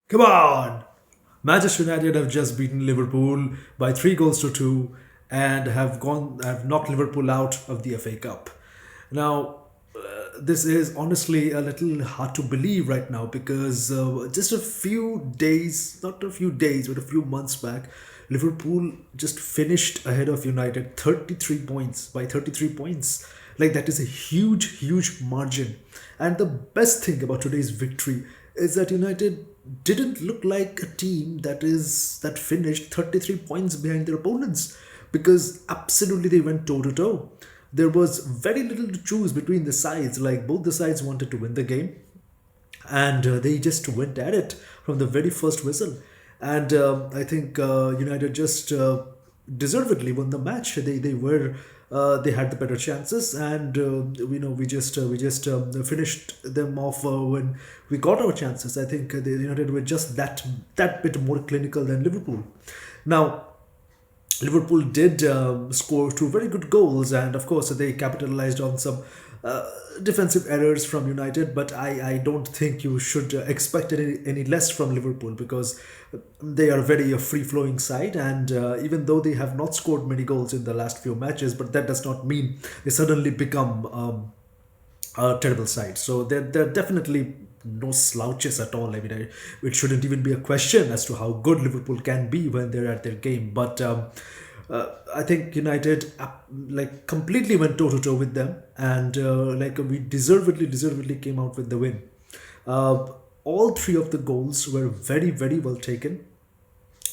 Come on! Manchester United have just beaten Liverpool by 3 goals to 2 and have knocked Liverpool out of the FA Cup. Now, this is honestly a little hard to believe right now because just a few days, not a few days, but a few months back, Liverpool just finished ahead of United 33 points by 33 points. Like that is a huge, huge margin. And the best thing about today's victory is that United didn't look like a team that finished 33 points behind their opponents because absolutely they went toe to toe. There was very little to choose between the sides. Like both the sides wanted to win the game, and they just went at it from the very first whistle. And I think United just deservedly won the match. They had the better chances, and we just finished them off when we got our chances. I think the United were just that bit more clinical than Liverpool. Now, Liverpool did score two very good goals, and of course, they capitalized on some defensive errors from United. But I don't think you should expect any less from Liverpool because they are very a free flowing side, and even though they have not scored many goals in the last few matches, but that does not mean they suddenly become a terrible side. So they're definitely no slouches at all. I mean, it shouldn't even be a question as to how good Liverpool can be when they're at their game. But I think United like completely went toe to toe with them, and like we deservedly came out with the win. Uh, all three of the goals were very well taken.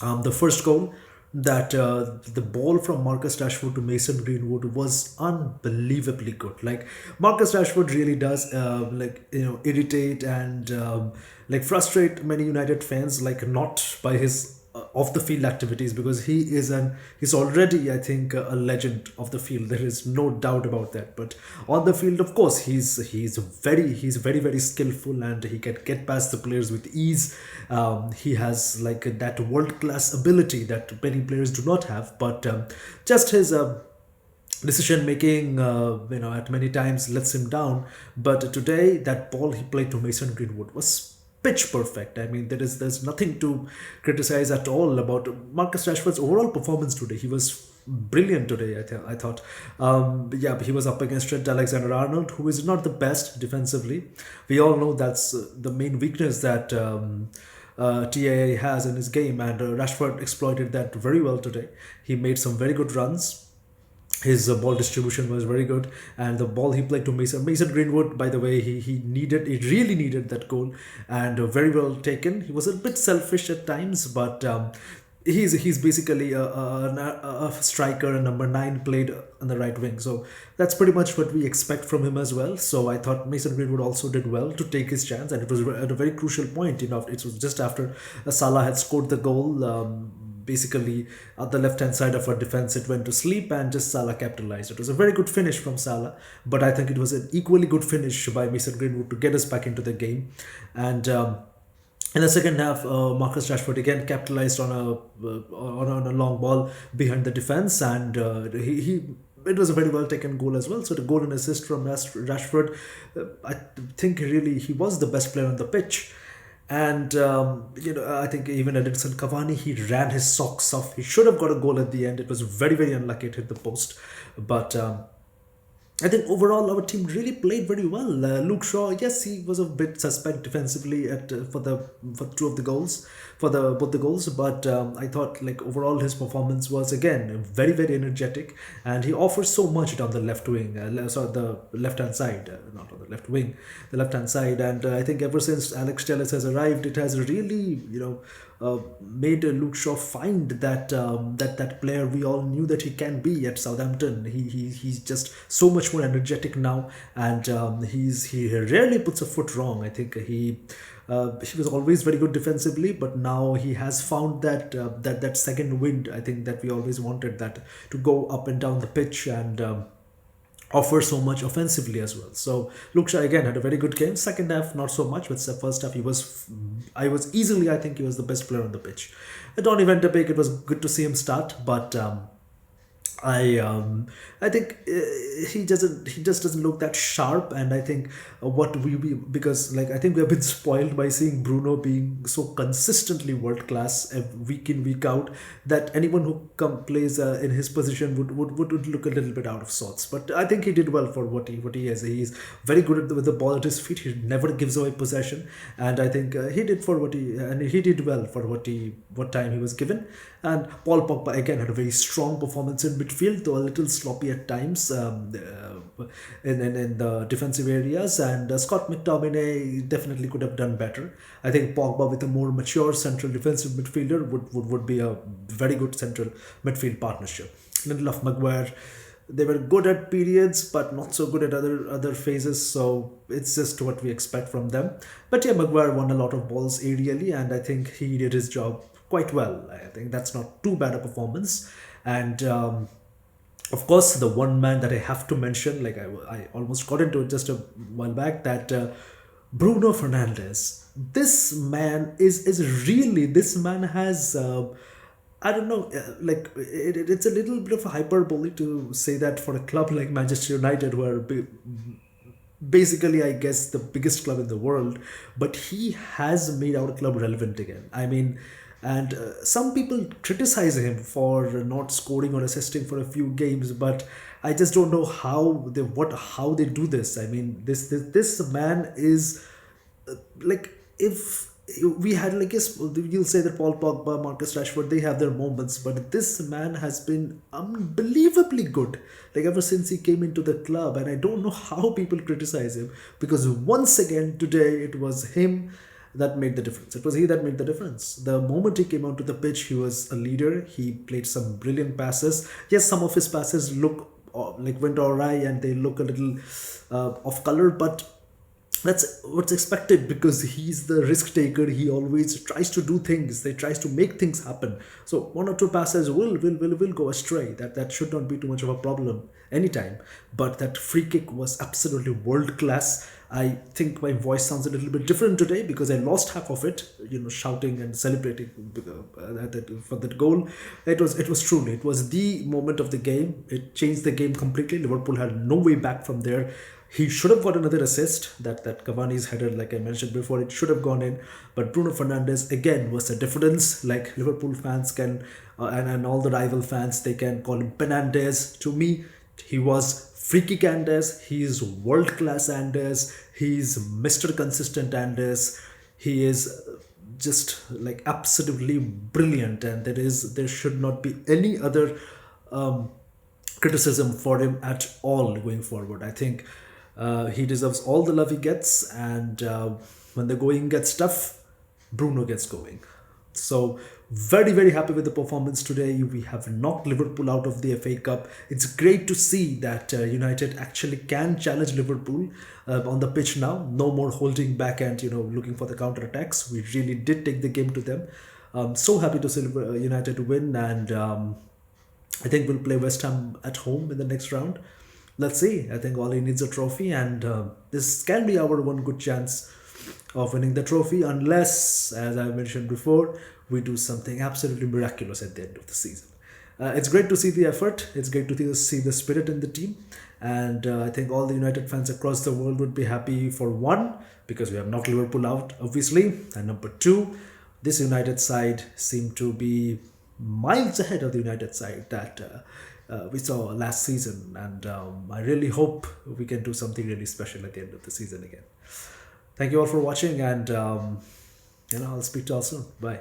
The first goal, that the ball from Marcus Rashford to Mason Greenwood was unbelievably good. Like Marcus Rashford really does irritate and like frustrate many United fans. Like not by his off the field activities because he's already, I think, a legend of the field. There is no doubt about that. But on the field, of course, he's very skillful and he can get past the players with ease. He has like that world class ability that many players do not have. But just his decision making, at many times lets him down. But today, that ball he played to Mason Greenwood was pitch perfect. I mean, there's nothing to criticize at all about Marcus Rashford's overall performance today. He was brilliant today. I thought, yeah, he was up against Trent Alexander-Arnold, who is not the best defensively. We all know that's the main weakness that. TAA has in his game, and Rashford exploited that very well today. He made some very good runs. His ball distribution was very good, and the ball he played to Mason Greenwood, by the way, he really needed that goal, and very well taken. He was a bit selfish at times, but he's basically a striker, and number 9 played on the right wing, so that's pretty much what we expect from him as well. So I thought Mason Greenwood also did well to take his chance, and it was at a very crucial point. It was just after Salah had scored the goal. Basically, at the left hand side of our defense, it went to sleep, and just Salah capitalized. It was a very good finish from Salah, but I think it was an equally good finish by Mason Greenwood to get us back into the game. And in the second half, Marcus Rashford again capitalized on a long ball behind the defense, and he it was a very well taken goal as well. So the goal and assist from Rashford, I think really he was the best player on the pitch. And I think even Edinson Cavani, he ran his socks off. He should have got a goal at the end. It was very unlucky. It hit the post, but I think overall our team really played very well. Luke Shaw, yes, he was a bit suspect defensively at for two of the goals, for the both the goals. But I thought like overall his performance was again very energetic, and he offers so much on the left wing, sorry, the left hand side, not on the left wing, the left hand side. And I think ever since Alex Telles has arrived, it has really made Luke Shaw find that player we all knew that he can be at Southampton. He's just so much more energetic now, and he rarely puts a foot wrong. I think he was always very good defensively, but now he has found that second wind. I think that we always wanted, that to go up and down the pitch and. Offer so much offensively as well. So Luke Shaw again had a very good game. Second half, not so much, but the first half I think he was the best player on the pitch. Donny Van de Beek, it was good to see him start, but I think he just doesn't look that sharp, and I think what we be because like I think we have been spoiled by seeing Bruno being so consistently world class week in week out that anyone who plays in his position would look a little bit out of sorts. But I think he did well for what he is. He's very good with the ball at his feet. He never gives away possession, and I think he did for he did well for what time he was given. And Paul Pogba again had a very strong performance in midfield, though a little sloppy at times in the defensive areas. And Scott McTominay definitely could have done better. I think Pogba with a more mature central defensive midfielder would be a very good central midfield partnership. Lindelof, Maguire, they were good at periods but not so good at other phases, so it's just what we expect from them. But yeah, Maguire won a lot of balls aerially, and I think he did his job quite well. I think that's not too bad a performance. And of course, the one man that I have to mention, like I almost got into it just a while back, that Bruno Fernandes. This man is really, this man has I don't know, it's a little bit of a hyperbole to say that for a club like Manchester United, who are basically, I guess, the biggest club in the world, but he has made our club relevant again. I mean, and some people criticize him for not scoring or assisting for a few games, but I just don't know how they do this. I mean, this man is like, if we had, like, yes, you'll say that Paul Pogba, Marcus Rashford, they have their moments, but this man has been unbelievably good, like ever since he came into the club. And I don't know how people criticize him, because once again today it was him that made the difference. It was he that made the difference. The moment he came onto the pitch, he was a leader. He played some brilliant passes. Yes, some of his passes look like went awry and they look a little off color, but that's what's expected, because he's the risk taker. He always tries to do things. He tries to make things happen. So one or two passes will go astray. That should not be too much of a problem anytime. But that free kick was absolutely world class. I think my voice sounds a little bit different today because I lost half of it, shouting and celebrating for that goal. It was the moment of the game. It changed the game completely. Liverpool had no way back from there. He should have got another assist. That Cavani's header, like I mentioned before, it should have gone in. But Bruno Fernandes again was the difference. Like Liverpool fans can, and all the rival fans, they can call him Penandes. To me, he was freaky Andes. He's world class Andes. He's Mr. Consistent Andes. He is just like absolutely brilliant, and there should not be any other criticism for him at all going forward. I think he deserves all the love he gets, and when the going gets tough, Bruno gets going. So very, very happy with the performance today. We have knocked Liverpool out of the FA Cup. It's great to see that United actually can challenge Liverpool on the pitch now. No more holding back and looking for the counter attacks. We really did take the game to them. So happy to see United win, and I think we'll play West Ham at home in the next round. Let's see. I think Ollie needs a trophy, and this can be our one good chance of winning the trophy, unless, as I mentioned before, we do something absolutely miraculous at the end of the season. It's great to see the effort. It's great to see the spirit in the team, and I think all the United fans across the world would be happy, for one, because we have knocked Liverpool out, obviously, and number two, this United side seemed to be miles ahead of the United side that we saw last season, and I really hope we can do something really special at the end of the season again. Thank you all for watching, and I'll speak to you all soon. Bye.